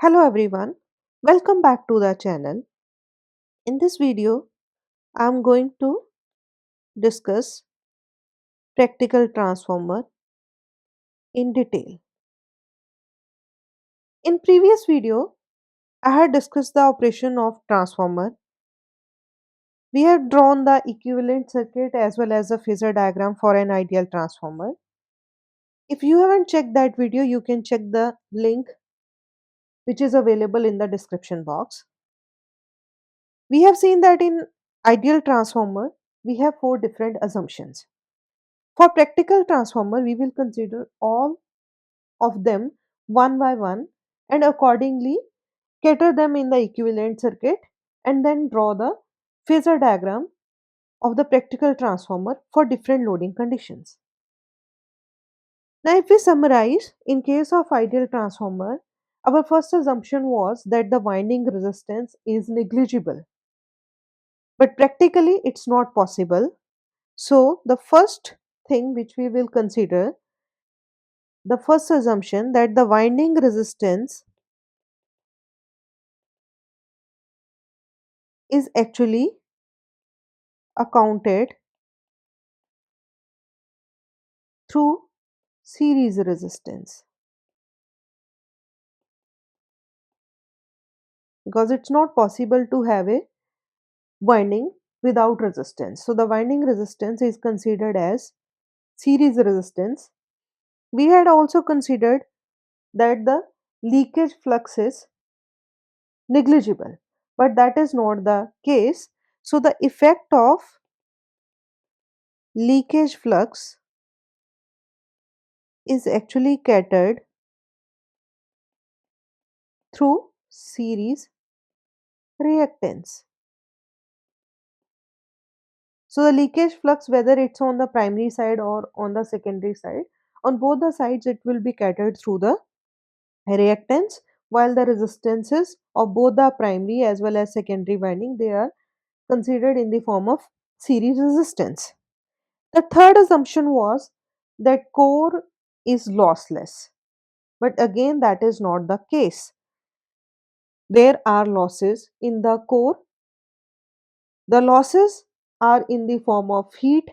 Hello everyone, welcome back to the channel. In this video, I'm going to discuss practical transformer in detail. In previous video, I had discussed the operation of transformer. We have drawn the equivalent circuit as well as a phasor diagram for an ideal transformer. If you haven't checked that video, you can check the link which is available in the description box. We have seen that in ideal transformer, we have four different assumptions. For practical transformer, we will consider all of them one by one and accordingly cater them in the equivalent circuit and then draw the phasor diagram of the practical transformer for different loading conditions. Now, if we summarize, in case of ideal transformer, our first assumption was that the winding resistance is negligible, but practically it's not possible. So, the first thing which we will consider, the first assumption that the winding resistance is actually accounted through series resistance, because it's not possible to have a winding without resistance. So the winding resistance is considered as series resistance. We had also considered that the leakage flux is negligible, but that is not the case. So the effect of leakage flux is actually catered through series reactance. So the leakage flux, whether it's on the primary side or on the secondary side, on both the sides it will be catered through the reactance, while the resistances of both the primary as well as secondary winding, they are considered in the form of series resistance. The third assumption was that core is lossless, but again that is not the case. There are losses in the core. The losses are in the form of heat,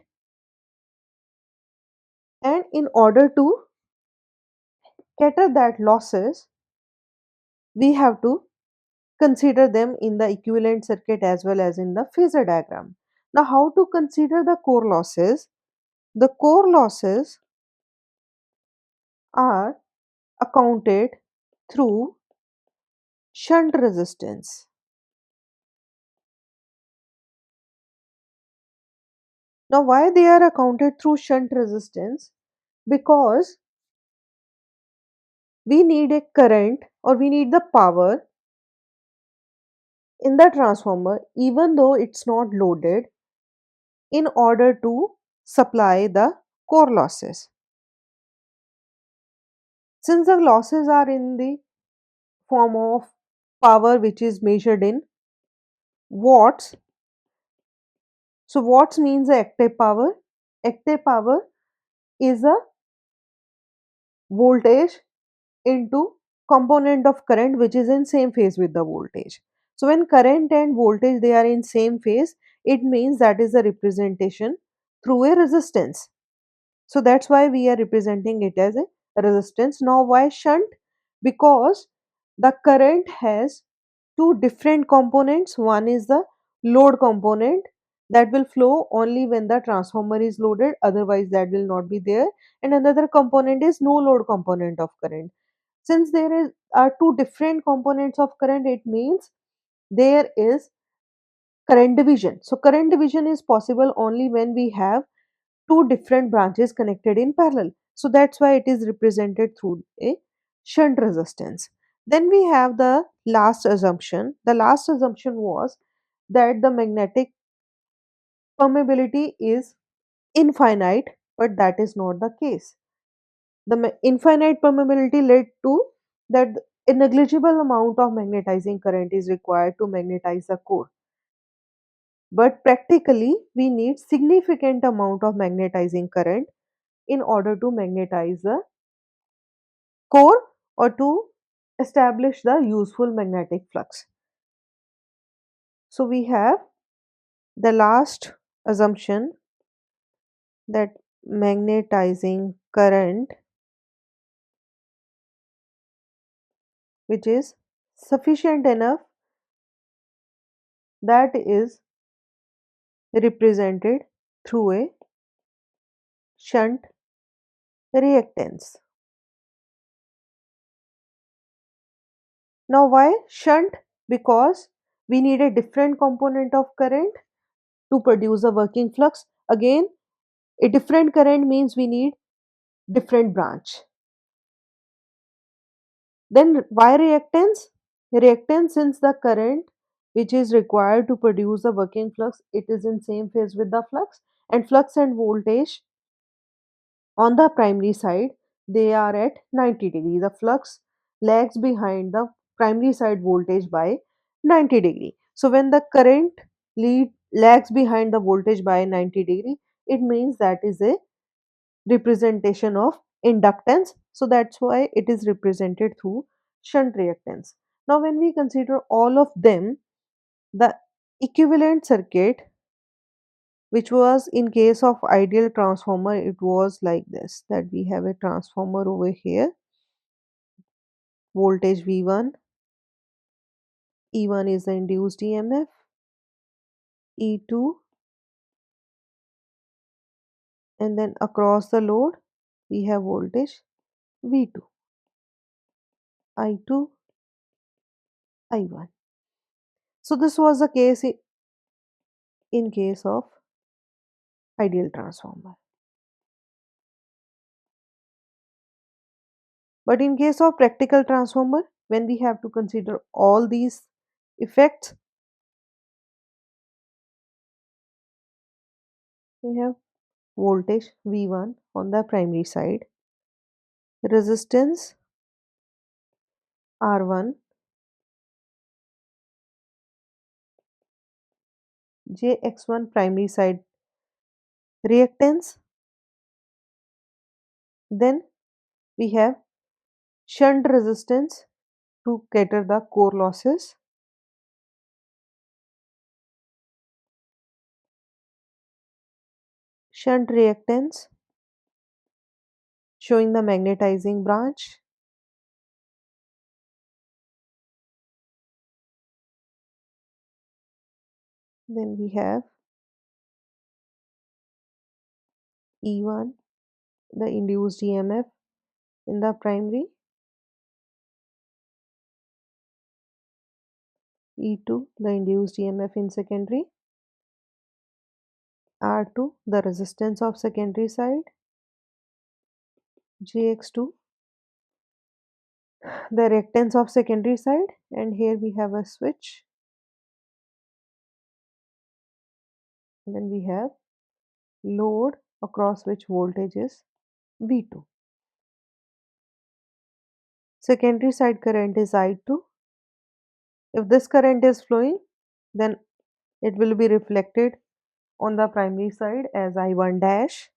and in order to cater that losses, we have to consider them in the equivalent circuit as well as in the phasor diagram. Now, how to consider the core losses? The core losses are accounted through shunt resistance. Now, why they are accounted through shunt resistance? Because we need a current or we need the power in the transformer even though it's not loaded in order to supply the core losses. Since the losses are in the form of power which is measured in watts, so watts means the active power. Active power is a voltage into component of current which is in same phase with the voltage. So when current and voltage they are in same phase, it means that is the representation through a resistance. So that's why we are representing it as a resistance. Now why shunt? Because the current has two different components. One is the load component that will flow only when the transformer is loaded, otherwise that will not be there. And another component is no load component of current. Since are two different components of current, it means there is current division. So current division is possible only when we have two different branches connected in parallel. So that's why it is represented through a shunt resistance. Then we have the last assumption. The last assumption was that the magnetic permeability is infinite, but that is not the case. The infinite permeability led to that a negligible amount of magnetizing current is required to magnetize the core. But practically, we need significant amount of magnetizing current in order to magnetize the core or to establish the useful magnetic flux. So we have the last assumption that magnetizing current, which is sufficient enough, that is represented through a shunt reactance. Now, why shunt? Because we need a different component of current to produce a working flux. Again, a different current means we need different branch. Then, why reactance? Reactance, since the current which is required to produce the working flux, it is in same phase with the flux, and flux and voltage on the primary side, they are at 90 degree. The flux lags behind the primary side voltage by 90 degree. So when the current lags behind the voltage by 90 degree, it means that is a representation of inductance. So that's why it is represented through shunt reactance. Now when we consider all of them, the equivalent circuit, which was in case of ideal transformer, it was like this, that we have a transformer over here, voltage V1, E1 is the induced EMF, E2, and then across the load we have voltage V2, I2, I1. So this was the case in case of ideal transformer. But in case of practical transformer, when we have to consider all these effects, we have voltage V1 on the primary side, resistance R1, JX1 primary side reactance. Then we have shunt resistance to cater the core losses, shunt reactance showing the magnetizing branch, then we have E1, the induced EMF in the primary, E2, the induced EMF in secondary, R2, the resistance of secondary side, JX2, the reactance of secondary side, and here we have a switch. Then we have load across which voltage is V2. Secondary side current is I2. If this current is flowing, then it will be reflected on the primary side as I1 dash.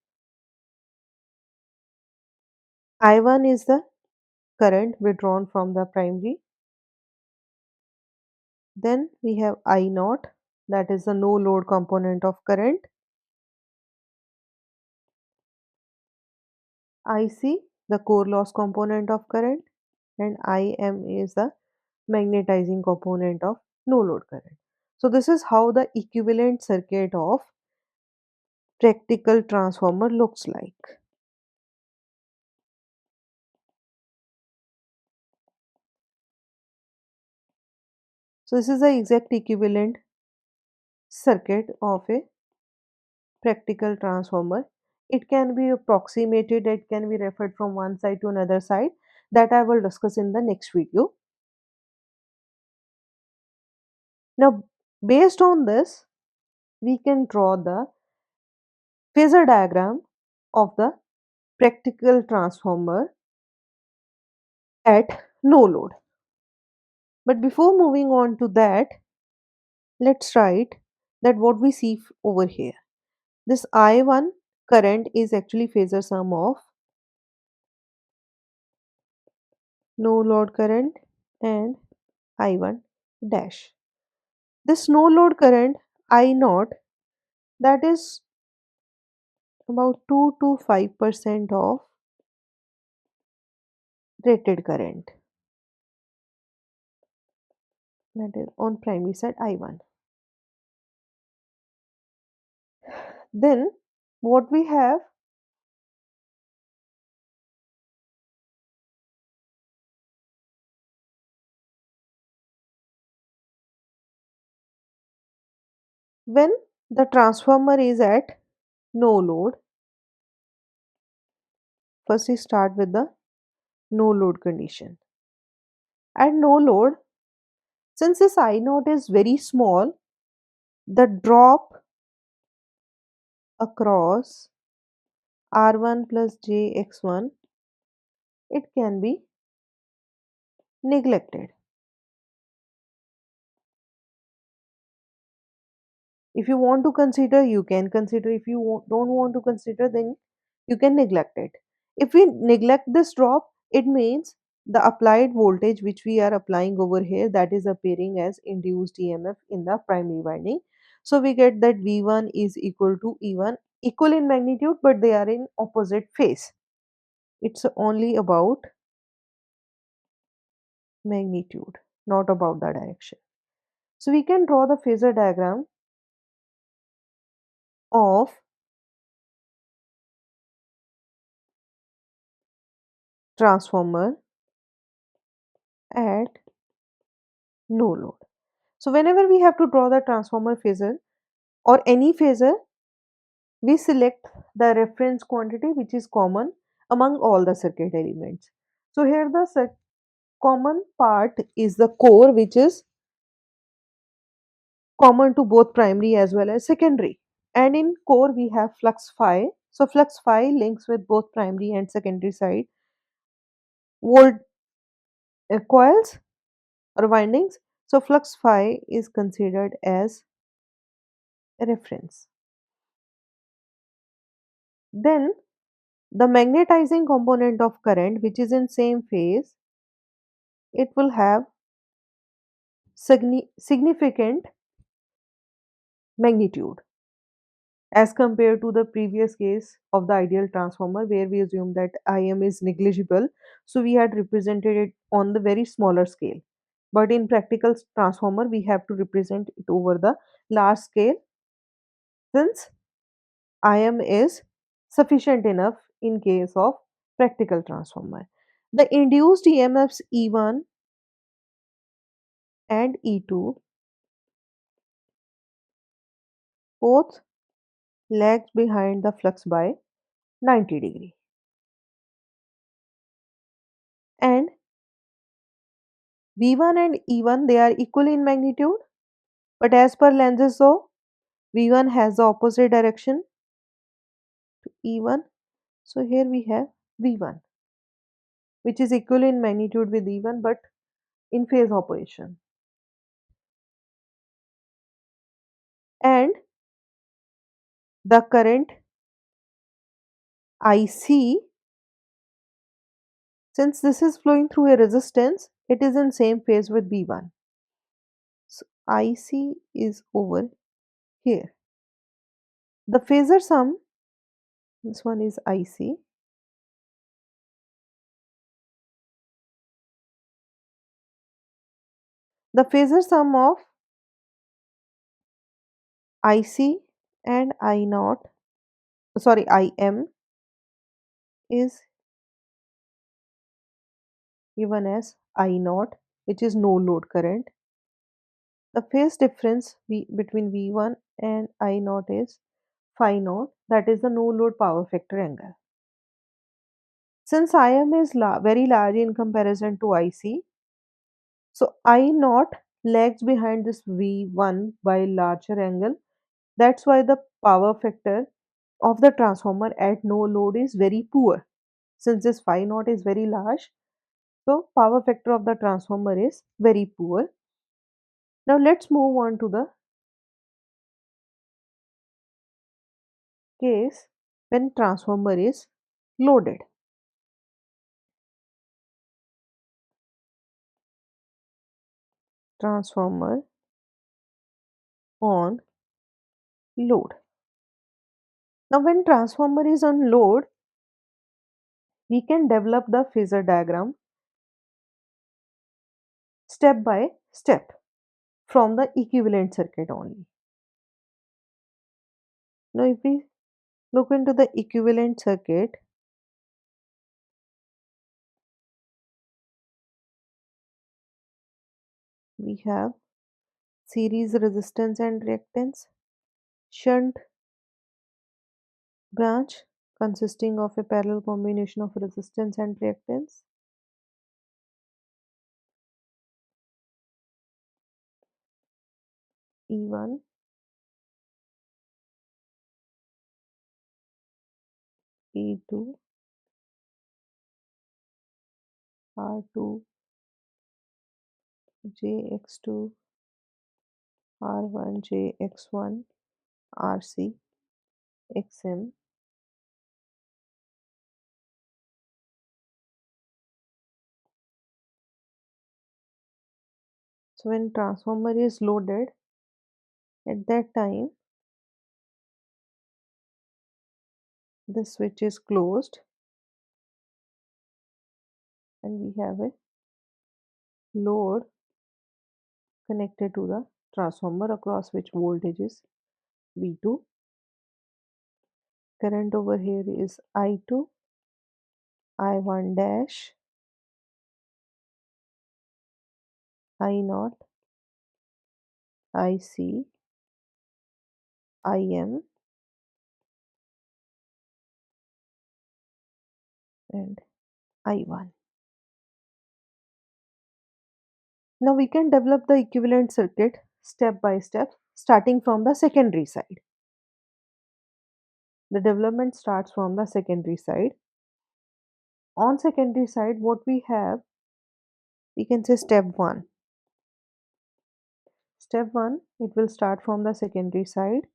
I1 is the current withdrawn from the primary. Then we have I naught, that is the no load component of current. IC, the core loss component of current, and IM is the magnetizing component of no load current. So this is how the equivalent circuit of practical transformer looks like. So this is the exact equivalent circuit of a practical transformer. It can be approximated, it can be referred from one side to another side, that I will discuss in the next video. Now, based on this, we can draw the phasor diagram of the practical transformer at no load. But before moving on to that, let's write that what we see over here. This I1 current is actually phasor sum of no load current and I1 dash. This no load current I naught, that is about 2 to 5% of rated current, that is on primary side I1. Then what we have, when the transformer is at no load, first we start with the no load condition. At no load, since this I naught is very small, the drop across R1 plus JX1, it can be neglected. If you want to consider, you can consider. If you don't want to consider, then you can neglect it. If we neglect this drop, it means the applied voltage which we are applying over here, that is appearing as induced EMF in the primary winding. So we get that V1 is equal to E1, equal in magnitude, but they are in opposite phase. It's only about magnitude, not about the direction. So we can draw the phasor diagram of transformer at no load. So whenever we have to draw the transformer phasor or any phasor, we select the reference quantity which is common among all the circuit elements. So here the common part is the core, which is common to both primary as well as secondary. And in core we have flux phi. So flux phi links with both primary and secondary side volt coils or windings. So flux phi is considered as a reference. Then the magnetizing component of current which is in same phase, it will have significant magnitude as compared to the previous case of the ideal transformer where we assume that Im is negligible, so we had represented it on the very smaller scale. But in practical transformer we have to represent it over the large scale, since Im is sufficient enough in case of practical transformer. The induced EMFs E1 and E2 both lags behind the flux by 90 degree, and V1 and E1, they are equal in magnitude, but as per Lenz's law, V1 has the opposite direction to E1. So here we have V1, which is equal in magnitude with E1 but in phase opposition. And the current IC, since this is flowing through a resistance, it is in same phase with V1. So IC is over here. The phasor sum, this one is IC. The phasor sum of IC and I naught, sorry, Im is given as I naught, which is no load current. The phase difference between V1 and I naught is phi naught, that is the no load power factor angle. Since Im is very large in comparison to IC, so I naught lags behind this V1 by larger angle. That's why the power factor of the transformer at no load is very poor. Since this phi naught is very large, so power factor of the transformer is very poor. Now let's move on to the case when transformer is loaded. transformer on load. Now when transformer is on load, we can develop the phasor diagram step by step from the equivalent circuit only. Now if we look into the equivalent circuit, we have series resistance and reactance, shunt branch consisting of a parallel combination of resistance and reactance, E1, E2, R2, JX2, R1, JX1, RC, XM. So when transformer is loaded, at that time the switch is closed and we have a load connected to the transformer across which voltage is V2. Current over here is I2, I1 dash, I0, IC, IM and I1. Now we can develop the equivalent circuit step by step starting from the secondary side. The development starts from the secondary side. On secondary side, what we have, we can say step 1. Step 1, it will start from the secondary side.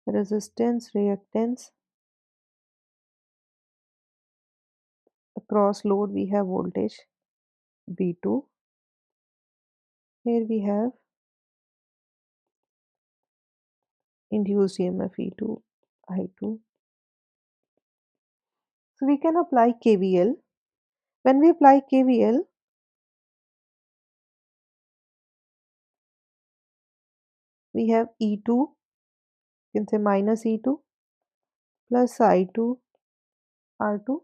Resistance, reactance, across load we have voltage V2. Here we have induced EMF E2, I2. So we can apply KVL. When we apply KVL, we have E2, you can say minus E2 plus I2 R2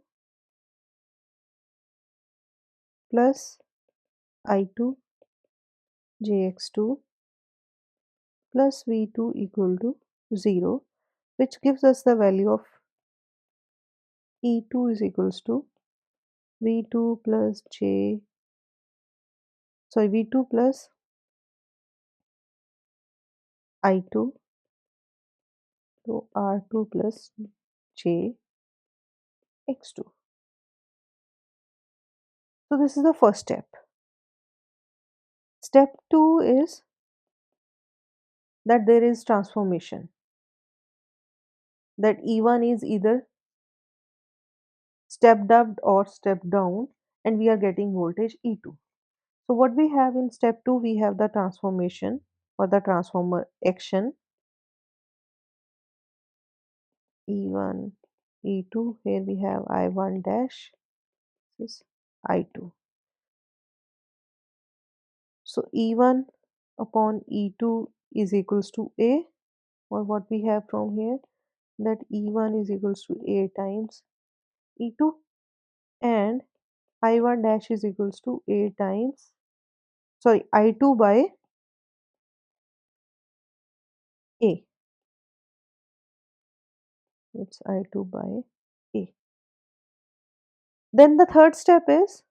plus I2 JX2 plus V2 equal to 0, which gives us the value of E2 is equals to V2 plus V2 plus I2 to R2 plus JX2. So this is the first step. Step 2 is that there is transformation, that E1 is either stepped up or stepped down and we are getting voltage E2. So what we have in step 2, we have the transformation or the transformer action E1, E2. Here we have I1 dash, this is I2. So E1 upon E2 is equals to A, or what we have from here, that E1 is equals to A times E2 and I1 dash is equals to A times, I2 by A. It's I2 by A. Then the third step is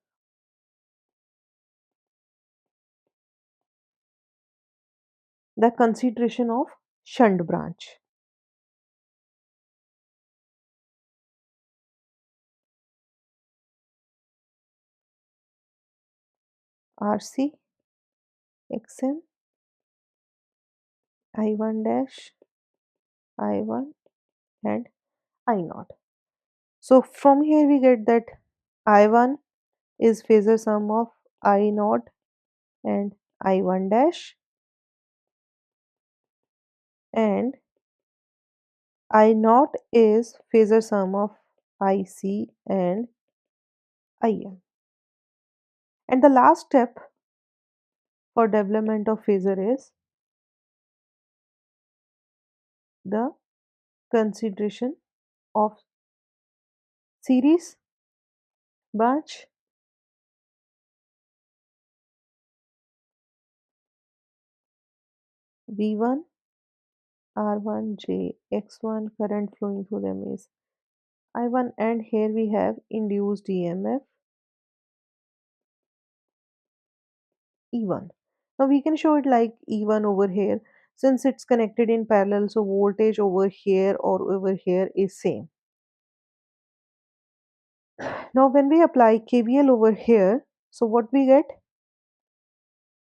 the consideration of shunt branch. RC, XM, I1 dash, I1 and I0. So from here we get that I1 is phasor sum of I naught and I1 dash, and I naught is phasor sum of IC and IM. And the last step for development of phasor is the consideration of series branch. V1 R1 J X1 current flowing through them is I1, and here we have induced EMF E1. Now we can show it like E1 over here since it's connected in parallel, so voltage over here or over here is same. Now when we apply KVL over here, so what we get?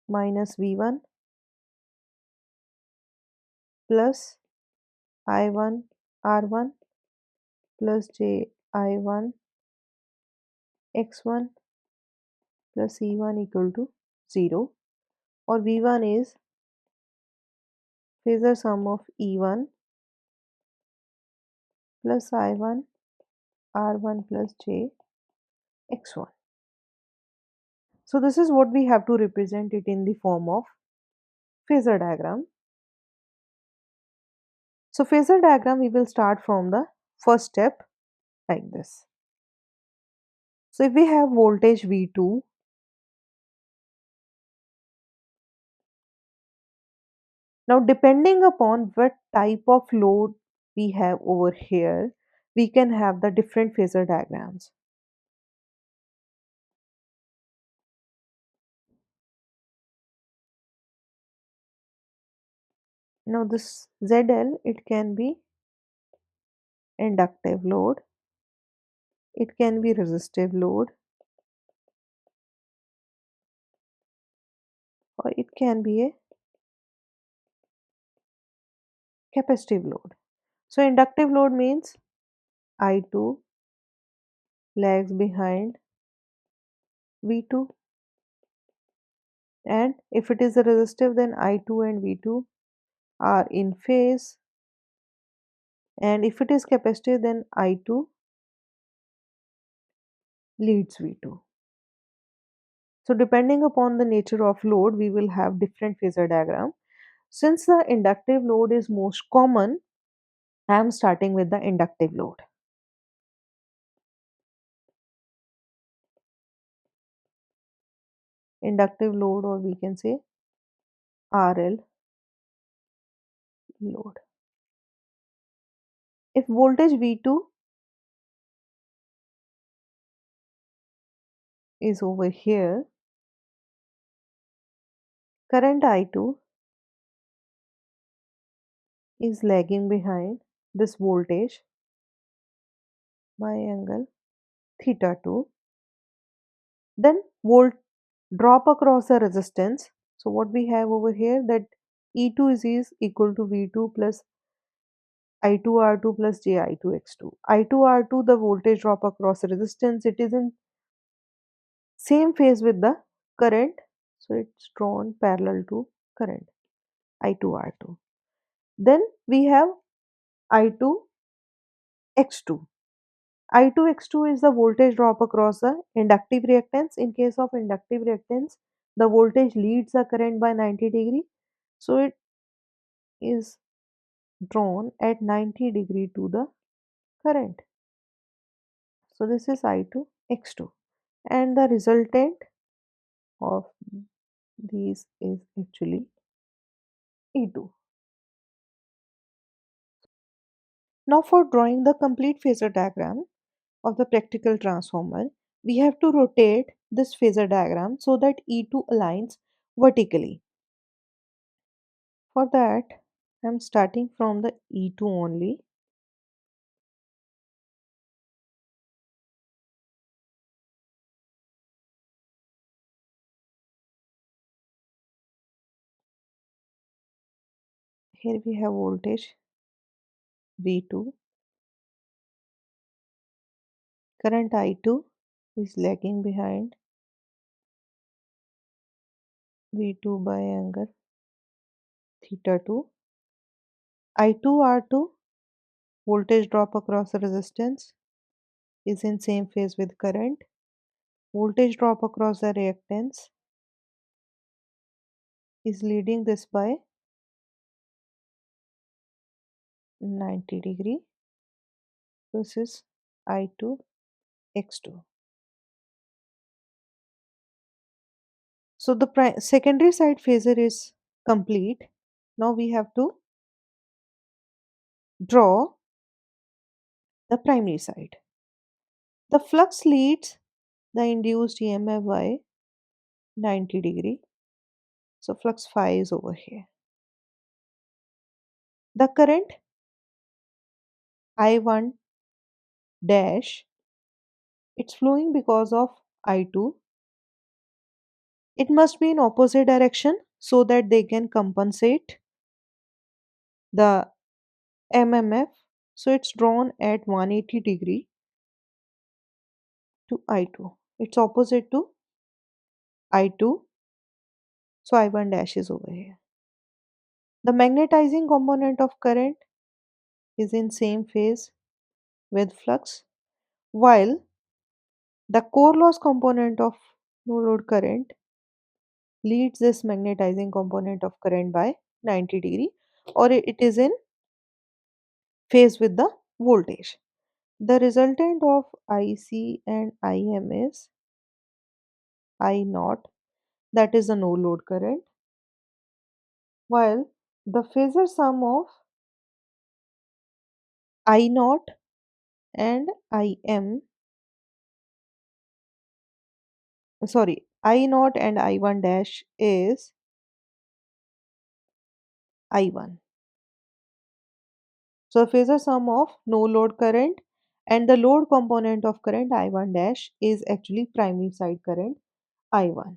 Minus V1 plus I1 R1 plus J I1 X1 plus E1 equal to 0, or V1 is phasor sum of E1 plus I1 R1 plus J X1. So this is what we have to represent it in the form of phasor diagram. So phasor diagram, we will start from the first step like this. So if we have voltage V2, now depending upon what type of load we have over here, we can have the different phasor diagrams. Now this ZL, it can be inductive load, it can be resistive load, or it can be a capacitive load. So inductive load means I2 lags behind V2, and if it is a resistive, then I2 and V2 are in phase, and if it is capacitive, then I2 leads V2. So depending upon the nature of load, we will have different phasor diagram. Since the inductive load is most common, I am starting with the inductive load. Inductive load, or we can say RL load. If voltage V2 is over here, current I2 is lagging behind this voltage by angle theta 2, then volt drop across the resistance. So what we have over here, that E2 is equal to V2 plus I2 R2 plus J I2 X2. I2 R2, the voltage drop across resistance, it is in same phase with the current, so it's drawn parallel to current I2 R2. Then we have I2 X2. I2 X2 is the voltage drop across the inductive reactance. In case of inductive reactance, the voltage leads the current by 90 degree. So it is drawn at 90 degree to the current. So this is I2 X2. And the resultant of these is actually E2. Now for drawing the complete phasor diagram of the practical transformer, we have to rotate this phasor diagram so that E2 aligns vertically. For that, I am starting from the E2 only. Here we have voltage V2, current I2, is lagging behind V2 by angle theta 2. I2 R2 voltage drop across the resistance is in same phase with current. Voltage drop across the reactance is leading this by 90 degree. This is I2 X2. So the secondary side phasor is complete. Now we have to draw the primary side. The flux leads the induced EMF by 90 degree. So flux phi is over here. The current I1 dash, it's flowing because of I2. It must be in opposite direction so that they can compensate the MMF. So it's drawn at 180 degree to I2. It's opposite to I2. So I1 dash is over here. The magnetizing component of current is in same phase with flux, while the core loss component of no load current leads this magnetizing component of current by 90 degree, or it is in phase with the voltage. The resultant of IC and IM is I naught, that is the no load current, while the phasor sum of I naught and IM, sorry, I naught and I1 dash is I1. So phasor sum of no load current and the load component of current I1 dash is actually primary side current I1.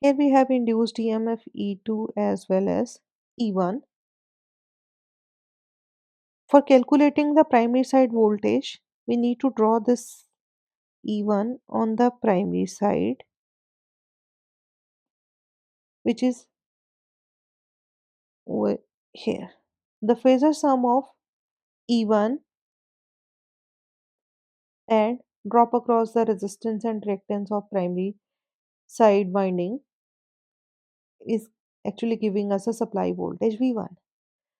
Here we have induced EMF E2 as well as E1. For calculating the primary side voltage, we need to draw this E1 on the primary side, which is here. The phasor sum of E1 and drop across the resistance and reactance of primary side winding is actually giving us a supply voltage V1.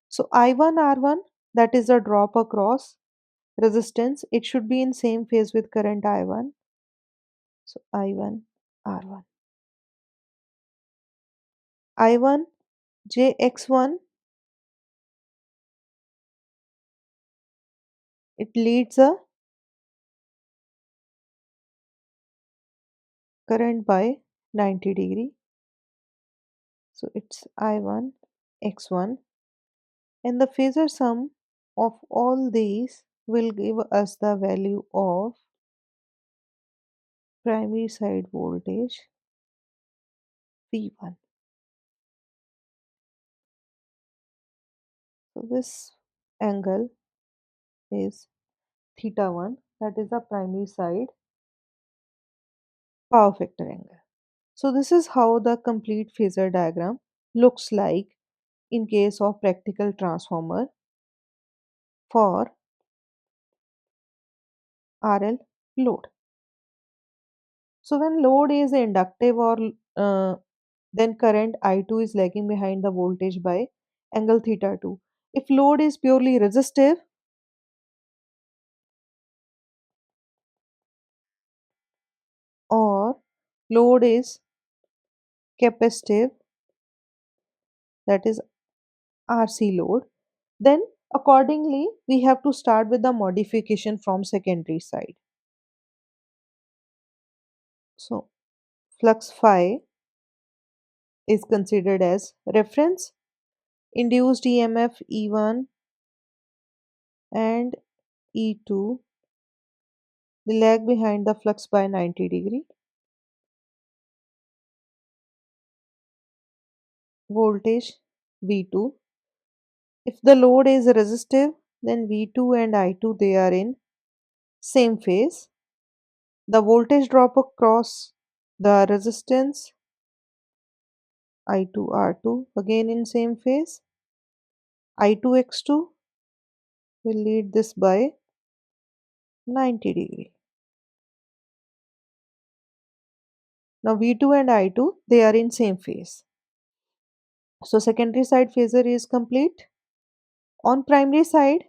So I1 R1, that is a drop across resistance. It should be in same phase with current I1. So I1 R1. I1 JX1, it leads a current by 90 degree. So it's I1 X1, and the phasor sum of all these will give us the value of primary side voltage V1. So this angle is theta 1, that is the primary side power factor angle. So this is how the complete phasor diagram looks like in case of practical transformer for RL load. So when load is inductive or then current I2 is lagging behind the voltage by angle theta 2. If load is purely resistive, or load is capacitive, that is RC load, then accordingly we have to start with the modification from secondary side. So flux phi is considered as reference, induced EMF E1 and E2, they lag behind the flux by 90 degree. Voltage V2. If the load is resistive, then V2 and I2 they are in same phase. The voltage drop across the resistance I2 R2 again in same phase. I2 X2 will lead this by 90 degree. Now V2 and I2 they are in same phase. So secondary side phasor is complete. On primary side,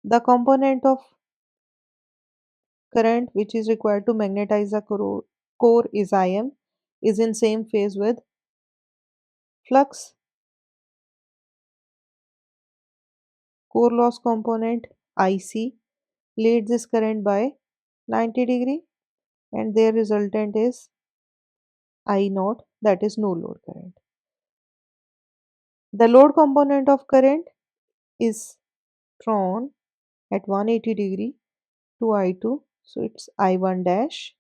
the component of current which is required to magnetize the core is Im is in same phase with flux. Core loss component IC leads this current by 90 degree and their resultant is I naught, that is no load current. The load component of current is drawn at 180 degree to I2, so it's I1 dash.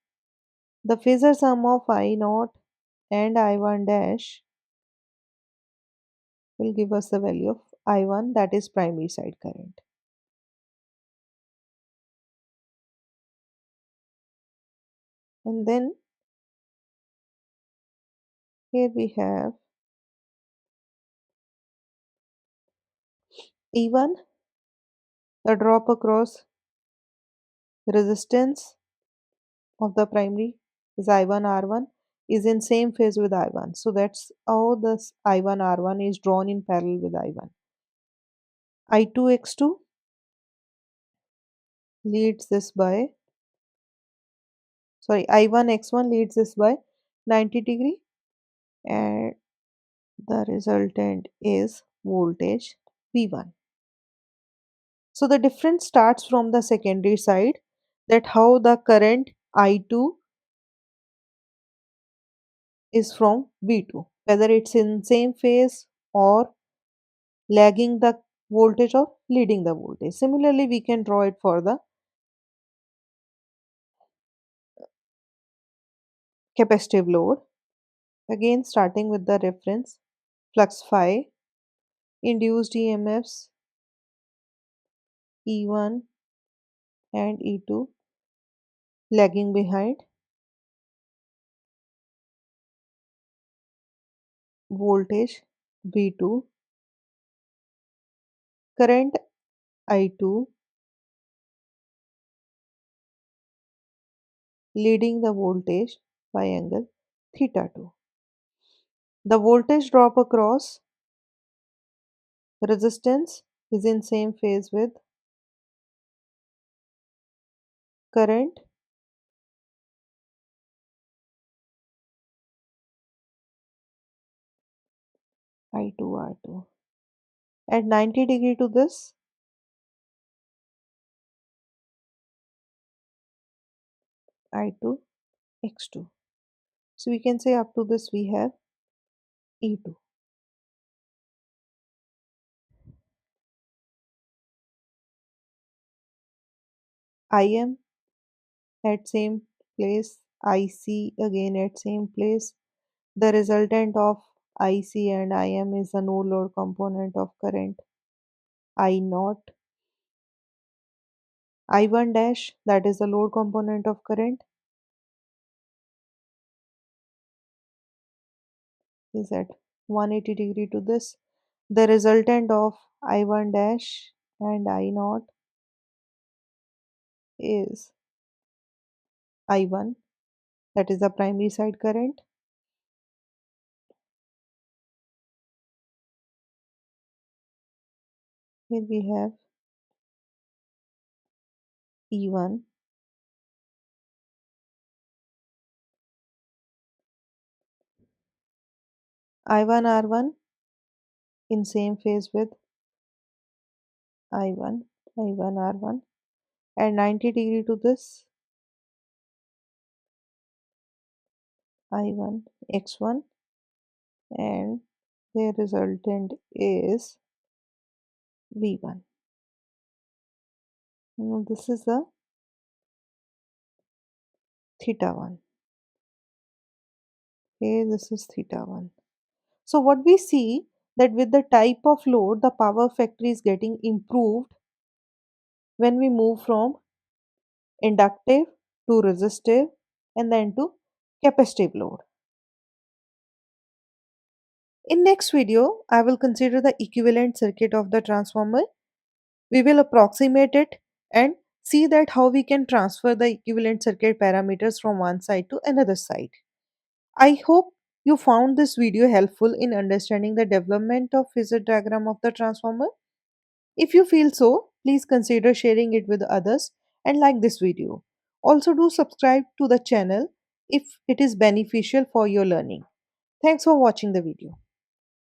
The phasor sum of I naught and I1 dash will give us the value of I1, that is primary side current. And then here we have E1, the drop across resistance of the primary is I1 R1 is in same phase with I1. So that's how this I1 R1 is drawn in parallel with I1. I2 X2 leads this by, sorry, I1 X1 leads this by 90 degree and the resultant is voltage V1. So the difference starts from the secondary side, that how the current I2 is from V2, whether it's in same phase or lagging the voltage or leading the voltage. Similarly, we can draw it for the capacitive load. Again, starting with the reference flux phi, induced EMFs E1 and E2 lagging behind, voltage V2, current I2 leading the voltage by angle theta 2. The voltage drop across resistance is in same phase with current I2 R2. At 90 degree to this, I2 X2. So we can say up to this we have E2. Im at same place, IC again at same place. The resultant of IC and Im is the no load component of current I naught. I1 dash, that is the load component of current, is at 180 degree to this. The resultant of I1 dash and I naught is I1, that is the primary side current. Here we have E1, I1 R1 in same phase with I1, I1 R1 at 90 degree to this I1 X1 and their resultant is V1. Now this is the theta 1. Okay, this is theta 1. So what we see that with the type of load, the power factor is getting improved when we move from inductive to resistive, and then to capacitive load. In next video, I will consider the equivalent circuit of the transformer. We will approximate it and see that how we can transfer the equivalent circuit parameters from one side to another side. I hope you found this video helpful in understanding the development of phasor diagram of the transformer. If you feel so, please consider sharing it with others and like this video. Also do subscribe to the channel if it is beneficial for your learning. Thanks for watching the video.